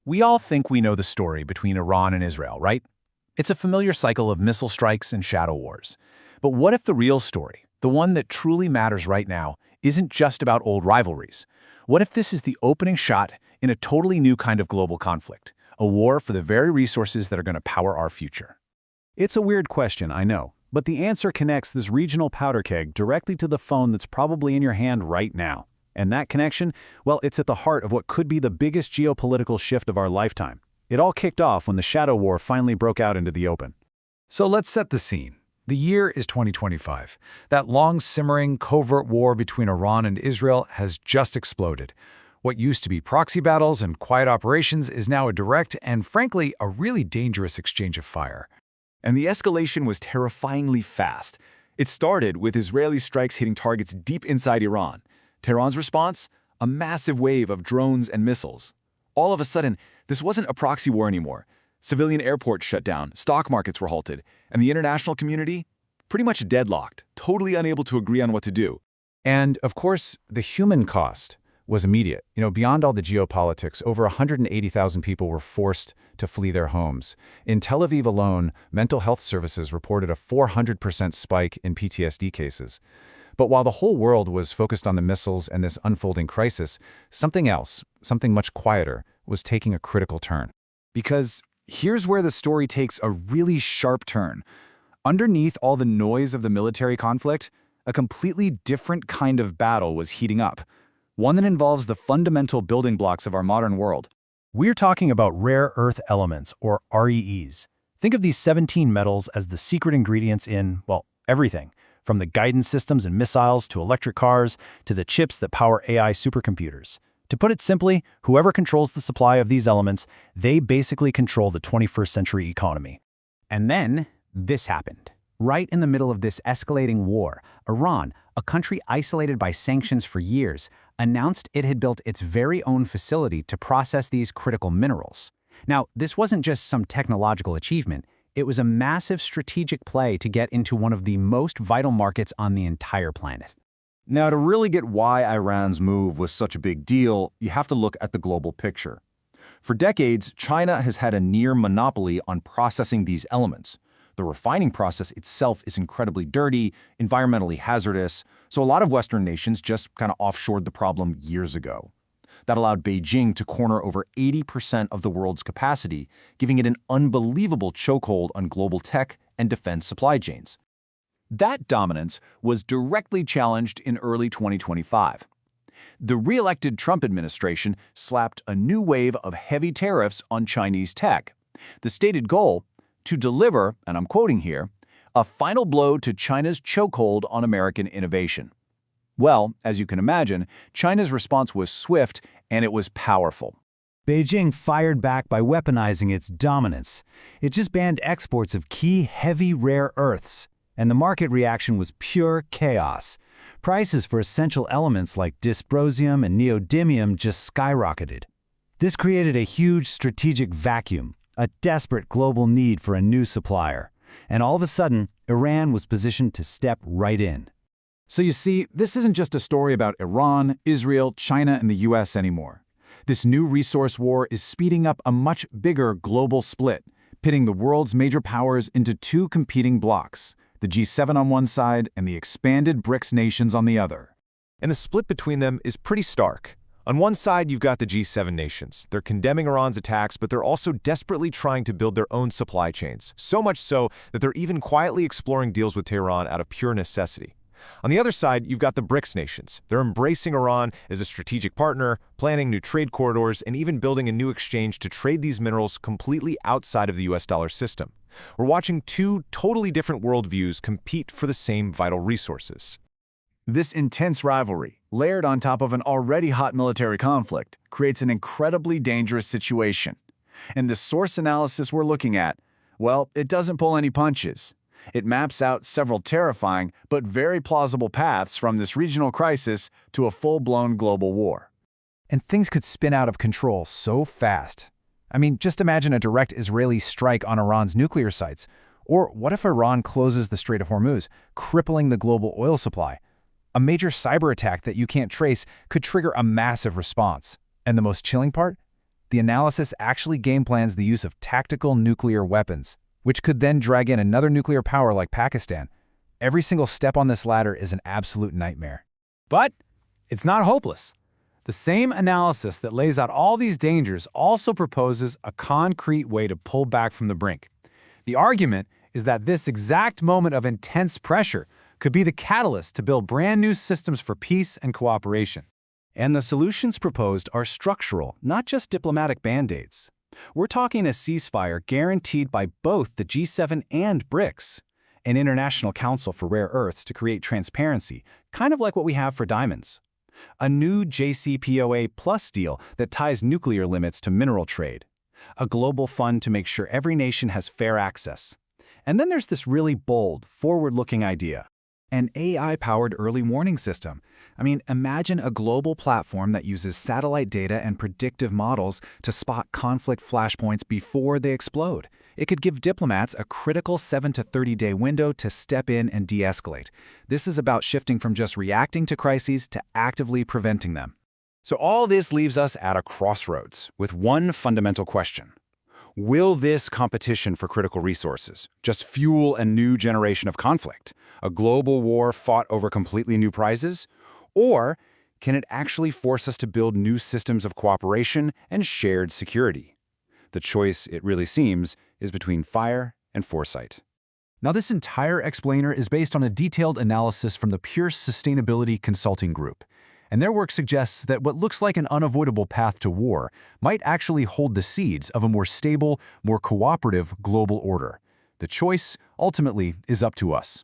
We all think we know the story between Iran and Israel, right? It's a familiar cycle of missile strikes and shadow wars. But what if the real story, the one that truly matters right now, isn't just about old rivalries? What if this is the opening shot in a totally new kind of global conflict, a war for the very resources that are going to power our future? It's a weird question, I know, but the answer connects this regional powder keg directly to the phone that's probably in your hand right now. And that connection, well, it's at the heart of what could be the biggest geopolitical shift of our lifetime. It all kicked off when the shadow war finally broke out into the open. So let's set the scene. The year is 2025. That long simmering, covert war between Iran and Israel has just exploded. What used to be proxy battles and quiet operations is now a direct and, frankly, a really dangerous exchange of fire. And the escalation was terrifyingly fast. It started with Israeli strikes hitting targets deep inside Iran. Tehran's response? A massive wave of drones and missiles. All of a sudden, this wasn't a proxy war anymore. Civilian airports shut down, stock markets were halted, and the international community? Pretty much deadlocked, totally unable to agree on what to do. And, of course, the human cost was immediate. Beyond all the geopolitics, over 180,000 people were forced to flee their homes. In Tel Aviv alone, mental health services reported a 400% spike in PTSD cases. But while the whole world was focused on the missiles and this unfolding crisis, something else, something much quieter, was taking a critical turn. Because here's where the story takes a really sharp turn. Underneath all the noise of the military conflict, a completely different kind of battle was heating up. One that involves the fundamental building blocks of our modern world. We're talking about rare earth elements, or REEs. Think of these 17 metals as the secret ingredients in, well, everything. From the guidance systems and missiles to electric cars to the chips that power AI supercomputers. To put it simply, whoever controls the supply of these elements, they basically control the 21st century economy. And then this happened. Right in the middle of this escalating war, Iran, a country isolated by sanctions for years, announced it had built its very own facility to process these critical minerals. Now, this wasn't just some technological achievement. It was a massive strategic play to get into one of the most vital markets on the entire planet. Now, to really get why Iran's move was such a big deal, you have to look at the global picture. For decades, China has had a near monopoly on processing these elements. The refining process itself is incredibly dirty, environmentally hazardous, so a lot of Western nations just kind of offshored the problem years ago. That allowed Beijing to corner over 80% of the world's capacity, giving it an unbelievable chokehold on global tech and defense supply chains. That dominance was directly challenged in early 2025. The re-elected Trump administration slapped a new wave of heavy tariffs on Chinese tech. The stated goal? To deliver, and I'm quoting here, a final blow to China's chokehold on American innovation. Well, as you can imagine, China's response was swift and it was powerful. Beijing fired back by weaponizing its dominance. It just banned exports of key heavy rare earths, and the market reaction was pure chaos. Prices for essential elements like dysprosium and neodymium just skyrocketed. This created a huge strategic vacuum, a desperate global need for a new supplier. And all of a sudden, Iran was positioned to step right in. So you see, this isn't just a story about Iran, Israel, China, and the US anymore. This new resource war is speeding up a much bigger global split, pitting the world's major powers into two competing blocs, the G7 on one side and the expanded BRICS nations on the other. And the split between them is pretty stark. On one side, you've got the G7 nations. They're condemning Iran's attacks, but they're also desperately trying to build their own supply chains, so much so that they're even quietly exploring deals with Tehran out of pure necessity. On the other side, you've got the BRICS nations. They're embracing Iran as a strategic partner, planning new trade corridors, and even building a new exchange to trade these minerals completely outside of the US dollar system. We're watching two totally different worldviews compete for the same vital resources. This intense rivalry, layered on top of an already hot military conflict, creates an incredibly dangerous situation. And the source analysis we're looking at, well, it doesn't pull any punches. It maps out several terrifying but very plausible paths from this regional crisis to a full-blown global war. And things could spin out of control so fast. I mean, just imagine a direct Israeli strike on Iran's nuclear sites. Or what if Iran closes the Strait of Hormuz, crippling the global oil supply? A major cyber attack that you can't trace could trigger a massive response. And the most chilling part? The analysis actually game plans the use of tactical nuclear weapons, which could then drag in another nuclear power like Pakistan. Every single step on this ladder is an absolute nightmare. But it's not hopeless. The same analysis that lays out all these dangers also proposes a concrete way to pull back from the brink. The argument is that this exact moment of intense pressure could be the catalyst to build brand new systems for peace and cooperation. And the solutions proposed are structural, not just diplomatic band-aids. We're talking a ceasefire guaranteed by both the G7 and BRICS, an international council for rare earths to create transparency, kind of like what we have for diamonds. A new JCPOA Plus deal that ties nuclear limits to mineral trade. A global fund to make sure every nation has fair access. And then there's this really bold, forward-looking idea. An AI-powered early warning system. I mean, imagine a global platform that uses satellite data and predictive models to spot conflict flashpoints before they explode. It could give diplomats a critical 7 to 30-day window to step in and de-escalate. This is about shifting from just reacting to crises to actively preventing them. So all this leaves us at a crossroads with one fundamental question. Will this competition for critical resources just fuel a new generation of conflict, a global war fought over completely new prizes? Or can it actually force us to build new systems of cooperation and shared security? The choice, it really seems, is between fire and foresight. Now, this entire explainer is based on a detailed analysis from the Pure Sustainability Consulting Group, and their work suggests that what looks like an unavoidable path to war might actually hold the seeds of a more stable, more cooperative global order. The choice, ultimately, is up to us.